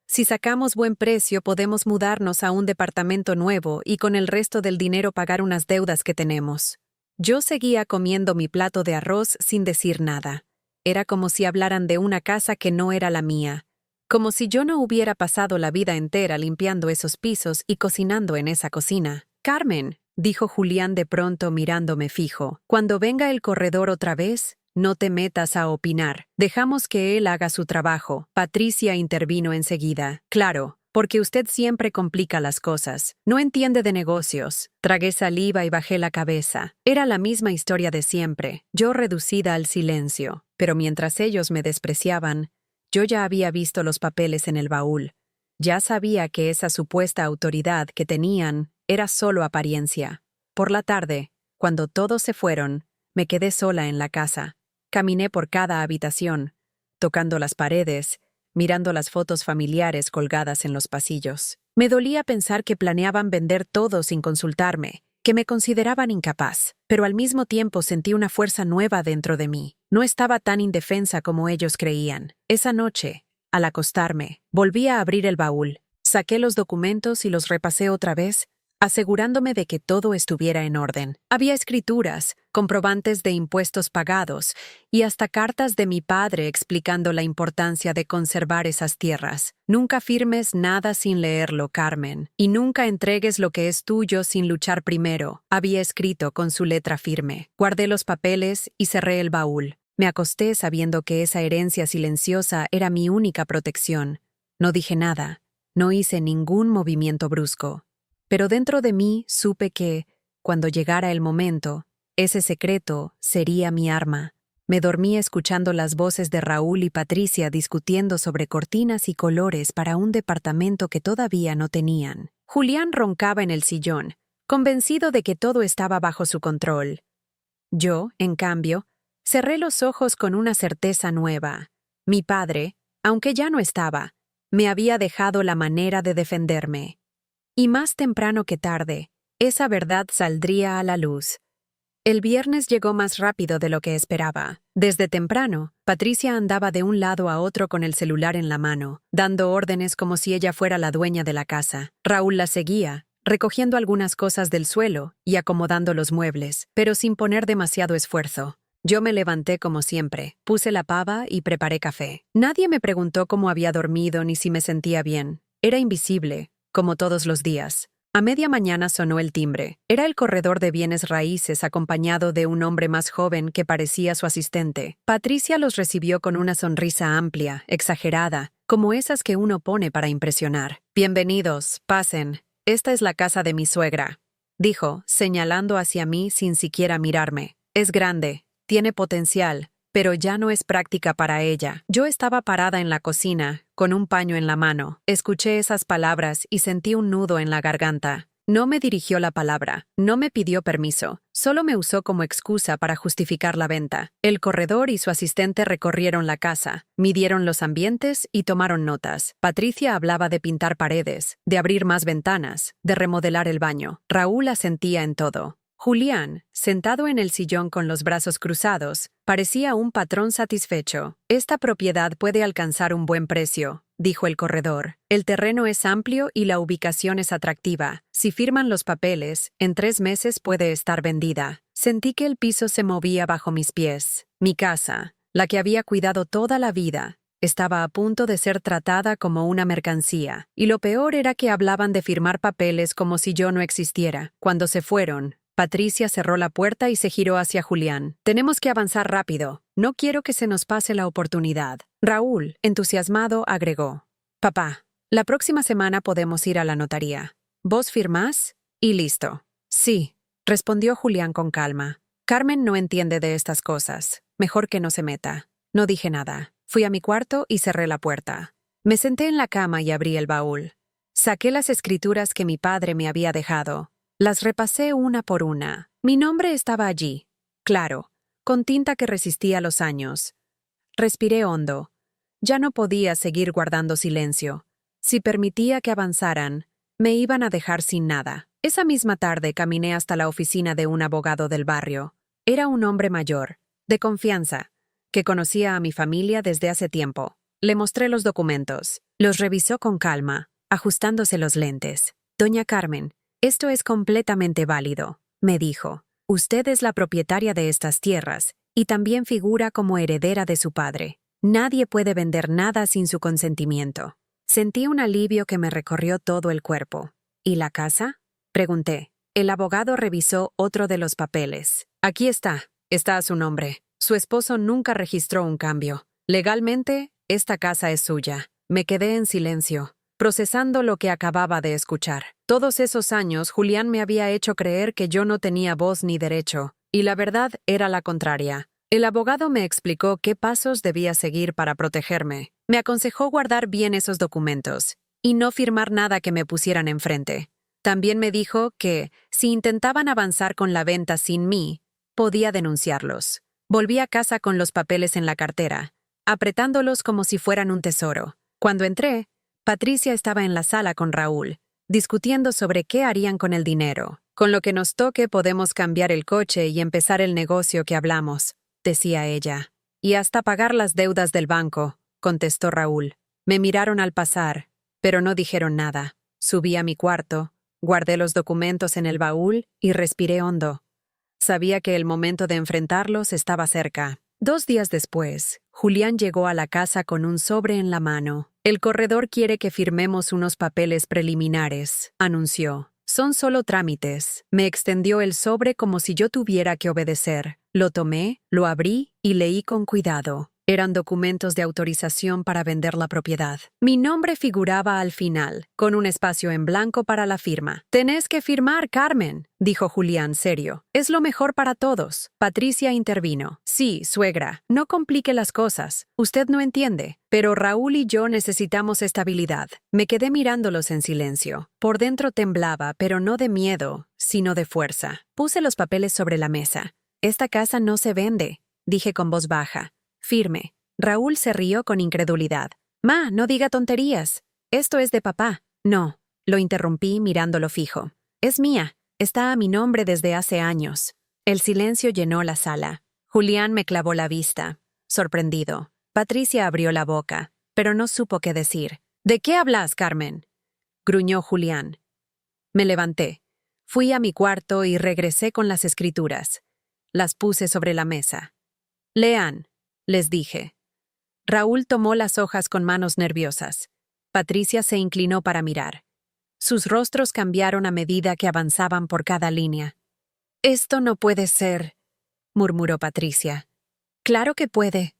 si sacamos buen precio podemos mudarnos a un departamento nuevo y con el resto del dinero pagar unas deudas que tenemos. Yo seguía comiendo mi plato de arroz sin decir nada. Era como si hablaran de una casa que no era la mía, como si yo no hubiera pasado la vida entera limpiando esos pisos y cocinando en esa cocina. Carmen, dijo Julián de pronto mirándome fijo, cuando venga el corredor otra vez, no te metas a opinar. Dejamos que él haga su trabajo. Patricia intervino enseguida. Claro, porque usted siempre complica las cosas. No entiende de negocios. Tragué saliva y bajé la cabeza. Era la misma historia de siempre, yo reducida al silencio. Pero mientras ellos me despreciaban, yo ya había visto los papeles en el baúl. Ya sabía que esa supuesta autoridad que tenían era solo apariencia. Por la tarde, cuando todos se fueron, me quedé sola en la casa. Caminé por cada habitación, tocando las paredes, mirando las fotos familiares colgadas en los pasillos. Me dolía pensar que planeaban vender todo sin consultarme, que me consideraban incapaz, pero al mismo tiempo sentí una fuerza nueva dentro de mí. No estaba tan indefensa como ellos creían. Esa noche, al acostarme, volví a abrir el baúl, saqué los documentos y los repasé otra vez, asegurándome de que todo estuviera en orden. Había escrituras, comprobantes de impuestos pagados y hasta cartas de mi padre explicando la importancia de conservar esas tierras. Nunca firmes nada sin leerlo, Carmen, y nunca entregues lo que es tuyo sin luchar primero, había escrito con su letra firme. Guardé los papeles y cerré el baúl. Me acosté sabiendo que esa herencia silenciosa era mi única protección. No dije nada, no hice ningún movimiento brusco. Pero dentro de mí supe que, cuando llegara el momento, ese secreto sería mi arma. Me dormí escuchando las voces de Raúl y Patricia discutiendo sobre cortinas y colores para un departamento que todavía no tenían. Julián roncaba en el sillón, convencido de que todo estaba bajo su control. Yo, en cambio, cerré los ojos con una certeza nueva. Mi padre, aunque ya no estaba, me había dejado la manera de defenderme. Y más temprano que tarde, esa verdad saldría a la luz. El viernes llegó más rápido de lo que esperaba. Desde temprano, Patricia andaba de un lado a otro con el celular en la mano, dando órdenes como si ella fuera la dueña de la casa. Raúl la seguía, recogiendo algunas cosas del suelo y acomodando los muebles, pero sin poner demasiado esfuerzo. Yo me levanté como siempre, puse la pava y preparé café. Nadie me preguntó cómo había dormido ni si me sentía bien. Era invisible, como todos los días. A media mañana sonó el timbre. Era el corredor de bienes raíces acompañado de un hombre más joven que parecía su asistente. Patricia los recibió con una sonrisa amplia, exagerada, como esas que uno pone para impresionar. «Bienvenidos, pasen. Esta es la casa de mi suegra», dijo, señalando hacia mí sin siquiera mirarme. «Es grande, tiene potencial, pero ya no es práctica para ella». Yo estaba parada en la cocina, con un paño en la mano. Escuché esas palabras y sentí un nudo en la garganta. No me dirigió la palabra, no me pidió permiso, solo me usó como excusa para justificar la venta. El corredor y su asistente recorrieron la casa, midieron los ambientes y tomaron notas. Patricia hablaba de pintar paredes, de abrir más ventanas, de remodelar el baño. Raúl asentía en todo. Julián, sentado en el sillón con los brazos cruzados, parecía un patrón satisfecho. «Esta propiedad puede alcanzar un buen precio», dijo el corredor. «El terreno es amplio y la ubicación es atractiva. Si firman los papeles, en 3 meses puede estar vendida». Sentí que el piso se movía bajo mis pies. Mi casa, la que había cuidado toda la vida, estaba a punto de ser tratada como una mercancía. Y lo peor era que hablaban de firmar papeles como si yo no existiera. Cuando se fueron, Patricia cerró la puerta y se giró hacia Julián. «Tenemos que avanzar rápido. No quiero que se nos pase la oportunidad». Raúl, entusiasmado, agregó: «Papá, la próxima semana podemos ir a la notaría. ¿Vos firmás? Y listo». «Sí», respondió Julián con calma. «Carmen no entiende de estas cosas. Mejor que no se meta». No dije nada. Fui a mi cuarto y cerré la puerta. Me senté en la cama y abrí el baúl. Saqué las escrituras que mi padre me había dejado. Las repasé una por una. Mi nombre estaba allí, claro, con tinta que resistía los años. Respiré hondo. Ya no podía seguir guardando silencio. Si permitía que avanzaran, me iban a dejar sin nada. Esa misma tarde caminé hasta la oficina de un abogado del barrio. Era un hombre mayor, de confianza, que conocía a mi familia desde hace tiempo. Le mostré los documentos. Los revisó con calma, ajustándose los lentes. «Doña Carmen, esto es completamente válido», me dijo. «Usted es la propietaria de estas tierras y también figura como heredera de su padre. Nadie puede vender nada sin su consentimiento». Sentí un alivio que me recorrió todo el cuerpo. «¿Y la casa?», pregunté. El abogado revisó otro de los papeles. «Aquí está a su nombre. Su esposo nunca registró un cambio. Legalmente, esta casa es suya. Me quedé en silencio, procesando lo que acababa de escuchar. Todos esos años, Julián me había hecho creer que yo no tenía voz ni derecho, y la verdad era la contraria. El abogado me explicó qué pasos debía seguir para protegerme. Me aconsejó guardar bien esos documentos y no firmar nada que me pusieran enfrente. También me dijo que, si intentaban avanzar con la venta sin mí, podía denunciarlos. Volví a casa con los papeles en la cartera, apretándolos como si fueran un tesoro. Cuando entré, Patricia estaba en la sala con Raúl, discutiendo sobre qué harían con el dinero. Con lo que nos toque podemos cambiar el coche y empezar el negocio que hablamos, decía ella. Y hasta pagar las deudas del banco, contestó Raúl. Me miraron al pasar, pero no dijeron nada. Subí a mi cuarto, guardé los documentos en el baúl y respiré hondo. Sabía que el momento de enfrentarlos estaba cerca. 2 días después, Julián llegó a la casa con un sobre en la mano. El corredor quiere que firmemos unos papeles preliminares, anunció. Son solo trámites. Me extendió el sobre como si yo tuviera que obedecer. Lo tomé, lo abrí y leí con cuidado. Eran documentos de autorización para vender la propiedad. Mi nombre figuraba al final, con un espacio en blanco para la firma. «Tenés que firmar, Carmen», dijo Julián serio. «Es lo mejor para todos». Patricia intervino. «Sí, suegra, no complique las cosas. Usted no entiende. Pero Raúl y yo necesitamos estabilidad». Me quedé mirándolos en silencio. Por dentro temblaba, pero no de miedo, sino de fuerza. Puse los papeles sobre la mesa. «Esta casa no se vende», dije con voz baja. «Firme». Raúl se rió con incredulidad. «Ma, no diga tonterías. Esto es de papá». «No», lo interrumpí mirándolo fijo. «Es mía. Está a mi nombre desde hace años». El silencio llenó la sala. Julián me clavó la vista, sorprendido. Patricia abrió la boca, pero no supo qué decir. «¿De qué hablas, Carmen?», gruñó Julián. Me levanté. Fui a mi cuarto y regresé con las escrituras. Las puse sobre la mesa. «Lean», les dije. Raúl tomó las hojas con manos nerviosas. Patricia se inclinó para mirar. Sus rostros cambiaron a medida que avanzaban por cada línea. «Esto no puede ser», murmuró Patricia. «Claro que puede»,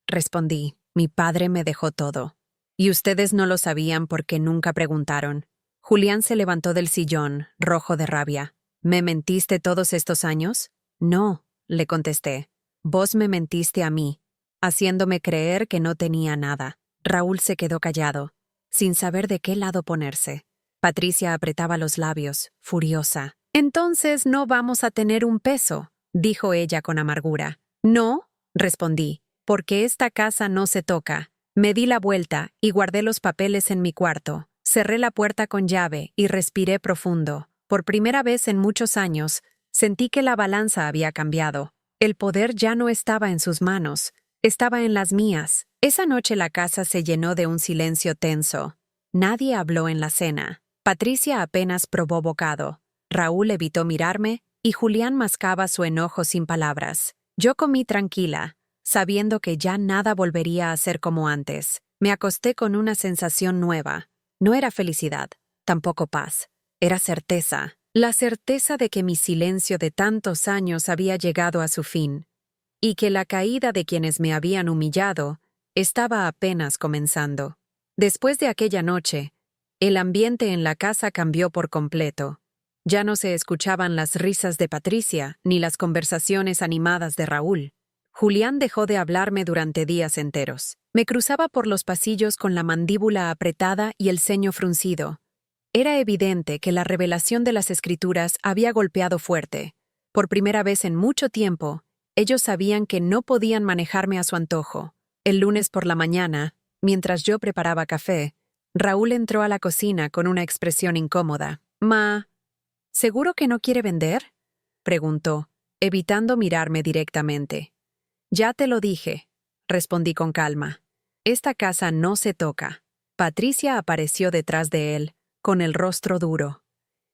respondí. Mi padre me dejó todo. «Y ustedes no lo sabían porque nunca preguntaron». Julián se levantó del sillón, rojo de rabia. «¿Me mentiste todos estos años?» «No», le contesté. «Vos me mentiste a mí, haciéndome creer que no tenía nada». Raúl se quedó callado, sin saber de qué lado ponerse. Patricia apretaba los labios, furiosa. «Entonces no vamos a tener un peso», dijo ella con amargura. «No», respondí, «porque esta casa no se toca». Me di la vuelta y guardé los papeles en mi cuarto. Cerré la puerta con llave y respiré profundo. Por primera vez en muchos años, sentí que la balanza había cambiado. El poder ya no estaba en sus manos, estaba en las mías. Esa noche la casa se llenó de un silencio tenso. Nadie habló en la cena. Patricia apenas probó bocado. Raúl evitó mirarme y Julián mascaba su enojo sin palabras. Yo comí tranquila, sabiendo que ya nada volvería a ser como antes. Me acosté con una sensación nueva. No era felicidad, tampoco paz. Era certeza. La certeza de que mi silencio de tantos años había llegado a su fin, y que la caída de quienes me habían humillado estaba apenas comenzando. Después de aquella noche, el ambiente en la casa cambió por completo. Ya no se escuchaban las risas de Patricia ni las conversaciones animadas de Raúl. Julián dejó de hablarme durante días enteros. Me cruzaba por los pasillos con la mandíbula apretada y el ceño fruncido. Era evidente que la revelación de las escrituras había golpeado fuerte. Por primera vez en mucho tiempo, ellos sabían que no podían manejarme a su antojo. El lunes por la mañana, mientras yo preparaba café, Raúl entró a la cocina con una expresión incómoda. «Ma, ¿seguro que no quiere vender?», preguntó, evitando mirarme directamente. «Ya te lo dije», respondí con calma. «Esta casa no se toca». Patricia apareció detrás de él, con el rostro duro.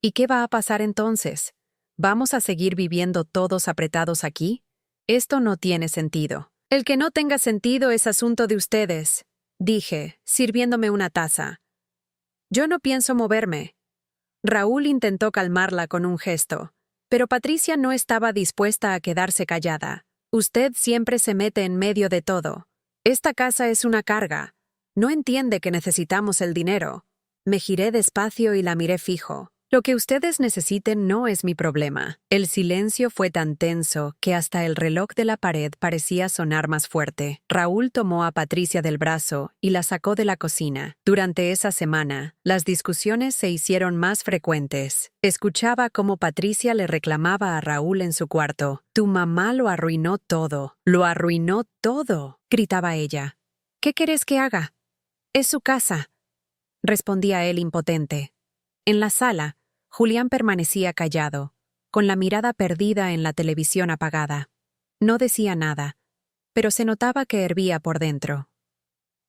«¿Y qué va a pasar entonces? ¿Vamos a seguir viviendo todos apretados aquí? Esto no tiene sentido». «El que no tenga sentido es asunto de ustedes», dije, sirviéndome una taza. «Yo no pienso moverme». Raúl intentó calmarla con un gesto, pero Patricia no estaba dispuesta a quedarse callada. Usted siempre se mete en medio de todo. Esta casa es una carga. No entiende que necesitamos el dinero. Me giré despacio y la miré fijo. Lo que ustedes necesiten no es mi problema. El silencio fue tan tenso que hasta el reloj de la pared parecía sonar más fuerte. Raúl tomó a Patricia del brazo y la sacó de la cocina. Durante esa semana, las discusiones se hicieron más frecuentes. Escuchaba cómo Patricia le reclamaba a Raúl en su cuarto. «Tu mamá lo arruinó todo. Lo arruinó todo», gritaba ella. «¿Qué quieres que haga? Es su casa», respondía él impotente. En la sala, Julián permanecía callado, con la mirada perdida en la televisión apagada. No decía nada, pero se notaba que hervía por dentro.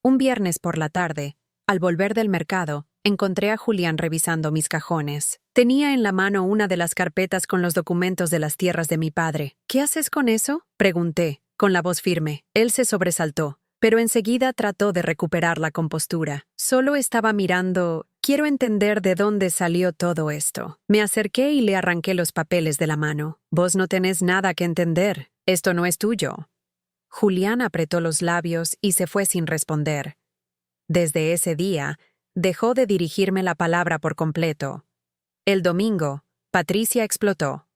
Un viernes por la tarde, al volver del mercado, encontré a Julián revisando mis cajones. Tenía en la mano una de las carpetas con los documentos de las tierras de mi padre. «¿Qué haces con eso?», pregunté, con la voz firme. Él se sobresaltó, pero enseguida trató de recuperar la compostura. Solo estaba mirando. «Quiero entender de dónde salió todo esto». Me acerqué y le arranqué los papeles de la mano. «Vos no tenés nada que entender. Esto no es tuyo». Julián apretó los labios y se fue sin responder. Desde ese día, dejó de dirigirme la palabra por completo. El domingo, Patricia explotó.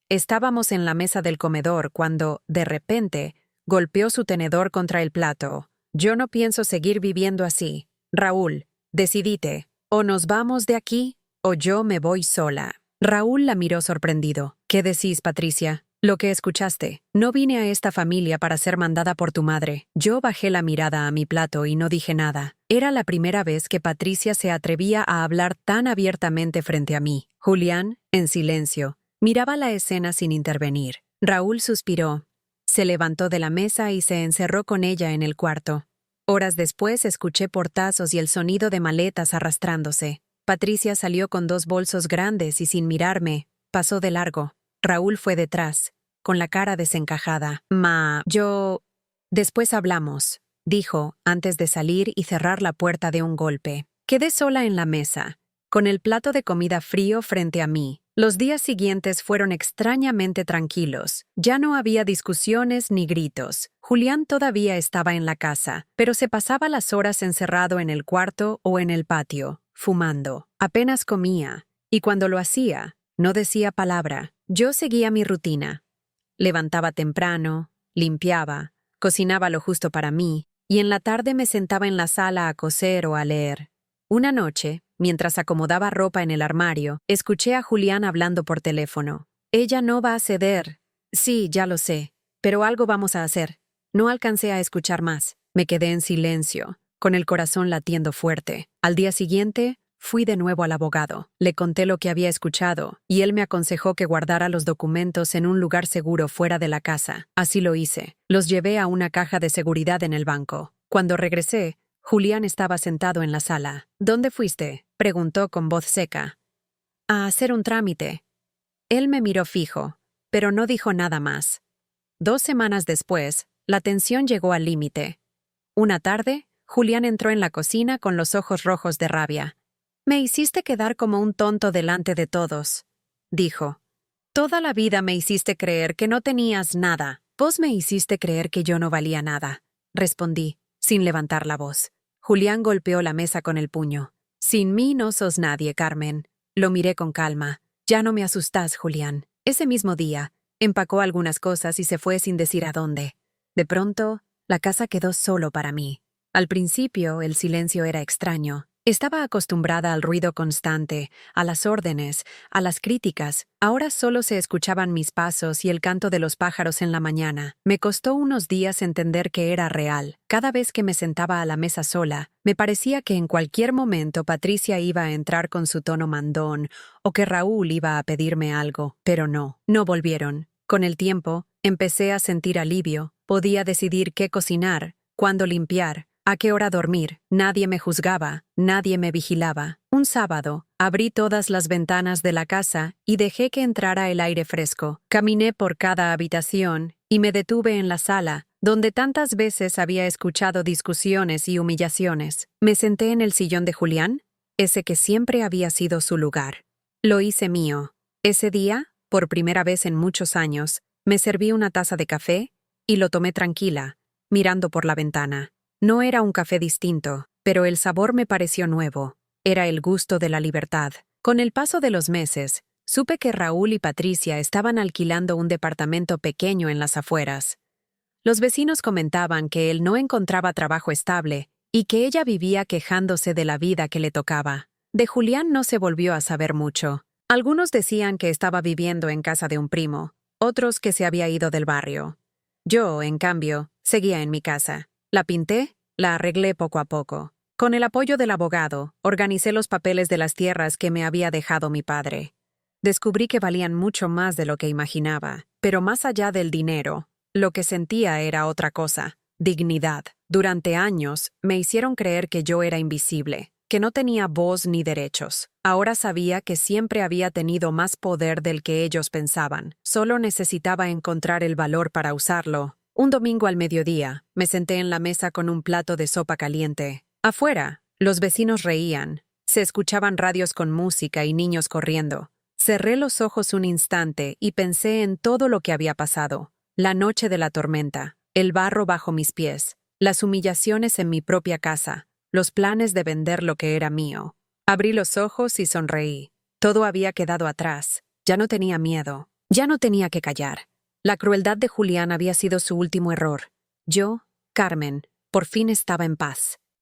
Estábamos en la mesa del comedor cuando, de repente, golpeó su tenedor contra el plato. «Yo no pienso seguir viviendo así. Raúl, decidite. O nos vamos de aquí, o yo me voy sola». Raúl la miró sorprendido. «¿Qué decís, Patricia?» «Lo que escuchaste. No vine a esta familia para ser mandada por tu madre». Yo bajé la mirada a mi plato y no dije nada. Era la primera vez que Patricia se atrevía a hablar tan abiertamente frente a mí. Julián, en silencio, miraba la escena sin intervenir. Raúl suspiró. Se levantó de la mesa y se encerró con ella en el cuarto. Horas después escuché portazos y el sonido de maletas arrastrándose. Patricia salió con 2 bolsos grandes y sin mirarme, pasó de largo. Raúl fue detrás, con la cara desencajada. Yo... «Después hablamos», dijo, antes de salir y cerrar la puerta de un golpe. Quedé sola en la mesa, con el plato de comida frío frente a mí. Los días siguientes fueron extrañamente tranquilos. Ya no había discusiones ni gritos. Julián todavía estaba en la casa, pero se pasaba las horas encerrado en el cuarto o en el patio, fumando. Apenas comía, y cuando lo hacía, no decía palabra. Yo seguía mi rutina. Levantaba temprano, limpiaba, cocinaba lo justo para mí, y en la tarde me sentaba en la sala a coser o a leer. Una noche, mientras acomodaba ropa en el armario, escuché a Julián hablando por teléfono. «Ella no va a ceder». «Sí, ya lo sé, pero algo vamos a hacer». No alcancé a escuchar más. Me quedé en silencio, con el corazón latiendo fuerte. Al día siguiente, fui de nuevo al abogado. Le conté lo que había escuchado, y él me aconsejó que guardara los documentos en un lugar seguro fuera de la casa. Así lo hice. Los llevé a una caja de seguridad en el banco. Cuando regresé, Julián estaba sentado en la sala. «¿Dónde fuiste?», preguntó con voz seca. «A hacer un trámite». Él me miró fijo, pero no dijo nada más. 2 semanas después, la tensión llegó al límite. Una tarde, Julián entró en la cocina con los ojos rojos de rabia. «Me hiciste quedar como un tonto delante de todos», dijo. «Toda la vida me hiciste creer que no tenías nada». «Vos me hiciste creer que yo no valía nada», respondí, sin levantar la voz. Julián golpeó la mesa con el puño. «Sin mí no sos nadie, Carmen». Lo miré con calma. «Ya no me asustás, Julián». Ese mismo día, empacó algunas cosas y se fue sin decir a dónde. De pronto, la casa quedó solo para mí. Al principio, el silencio era extraño. Estaba acostumbrada al ruido constante, a las órdenes, a las críticas. Ahora solo se escuchaban mis pasos y el canto de los pájaros en la mañana. Me costó unos días entender que era real. Cada vez que me sentaba a la mesa sola, me parecía que en cualquier momento Patricia iba a entrar con su tono mandón o que Raúl iba a pedirme algo. Pero no volvieron. Con el tiempo, empecé a sentir alivio. Podía decidir qué cocinar, cuándo limpiar, a qué hora dormir. Nadie me juzgaba, nadie me vigilaba. Un sábado, abrí todas las ventanas de la casa y dejé que entrara el aire fresco. Caminé por cada habitación y me detuve en la sala, donde tantas veces había escuchado discusiones y humillaciones. Me senté en el sillón de Julián, ese que siempre había sido su lugar. Lo hice mío. Ese día, por primera vez en muchos años, me serví una taza de café y lo tomé tranquila, mirando por la ventana. No era un café distinto, pero el sabor me pareció nuevo. Era el gusto de la libertad. Con el paso de los meses, supe que Raúl y Patricia estaban alquilando un departamento pequeño en las afueras. Los vecinos comentaban que él no encontraba trabajo estable y que ella vivía quejándose de la vida que le tocaba. De Julián no se volvió a saber mucho. Algunos decían que estaba viviendo en casa de un primo, otros que se había ido del barrio. Yo, en cambio, seguía en mi casa. La pinté, la arreglé poco a poco. Con el apoyo del abogado, organicé los papeles de las tierras que me había dejado mi padre. Descubrí que valían mucho más de lo que imaginaba, pero más allá del dinero, lo que sentía era otra cosa: dignidad. Durante años, me hicieron creer que yo era invisible, que no tenía voz ni derechos. Ahora sabía que siempre había tenido más poder del que ellos pensaban. Solo necesitaba encontrar el valor para usarlo. Un domingo al mediodía, me senté en la mesa con un plato de sopa caliente. Afuera, los vecinos reían. Se escuchaban radios con música y niños corriendo. Cerré los ojos un instante y pensé en todo lo que había pasado. La noche de la tormenta, el barro bajo mis pies, las humillaciones en mi propia casa, los planes de vender lo que era mío. Abrí los ojos y sonreí. Todo había quedado atrás. Ya no tenía miedo. Ya no tenía que callar. La crueldad de Julián había sido su último error. Yo, Carmen, por fin estaba en paz.